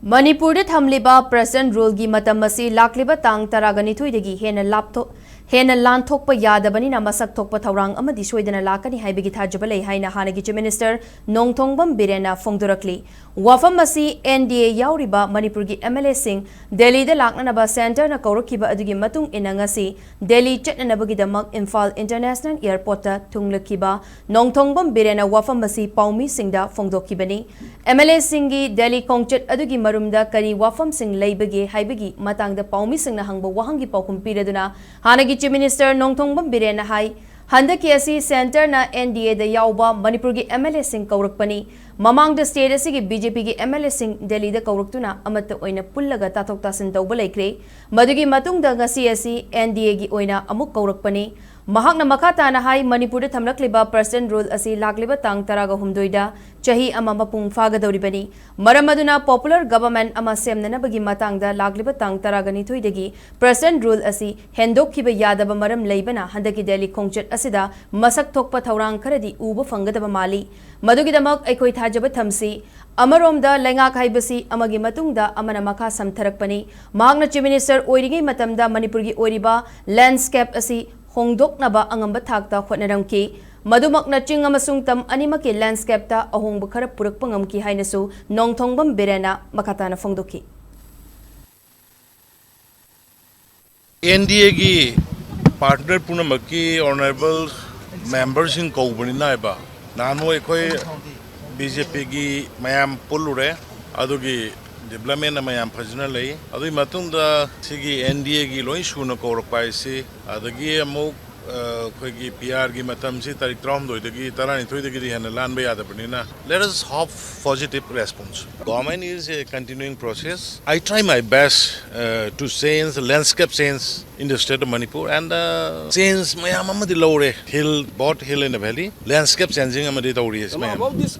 Manipur thamliba present rule gi matam asi lakliba tang taragani thuidagi hena lan thokpa yadabani na masak thokpa Thourang Amadi Soidana lakani haibigi Thajaba lei haina hanagi chief minister Nongthongbam Biren na phongdorakli wafam asi NDA yauriba Manipur gi MLA sing Delhi da laknanaba center na kaurakiba adugi matung inangasi Delhi chetnanabagi damak Imphal International Airport ta thunglakiba Nongthongbam Biren na wafam asi paumi singda phongdokibani MLA singi Delhi kongchet adugi marumda kari wafam sing leibagi haibigi matangda paumi singna hangba wahangi paukum piraduna hanagi Chief Minister Nongthongbam Biren hai handaki asi center na NDA da yauba Manipur gi MLA sing kaurakpani mamang da state asigi BJP gi MLA sing Delhi da kauraktuna amata oina pullaga tathok tasin tawba laikre madugi matung da ngasi asi NDA gi oina amuk kaurakpani mahakna makata na hai Manipur da thamlakliba president rule asi lakliba tang taraga humdoida chahi ama mapung fagadoribani maramaduna popular government ama semnanabagi matangda lakliba tang taragani thoidagi president rule asi hendokhiba yadaba maram leibana handaki Delhi khongchet asida masak thokpa Thourang kharadi uba fangadaba mali madugidamak aikoi Thajaba thamsi amaromda lenga khaibasi amagi matungda amana makha samtharakpani mahakna chief minister oirigi matamda Manipur gi oiriba landscape asi hongdoknaba angamba thakta khotnaramki madumakna ching amasung tam animaki landscape ta ahongba khara purakpa ngamki hainasu Nongthongbam Birena makatana phongdoki NDA gi partner punamaki honorable members in kaubani naiba nanu ekoi BJP gi mayam pulure adugi development mayam phajna lei adui matungda sigi NDA gi loi suna kaurakpai si adagi amuk khoi gi PR gi matam si tarik tram doidagi tarani thoidagi di hana lan ba yada panina let us hope positive response. Government is a continuing process. I try my best to change the landscape change in the state of Manipur and change mayam amadi lore hill both hill in the valley landscape changing amadi tauri is mayam.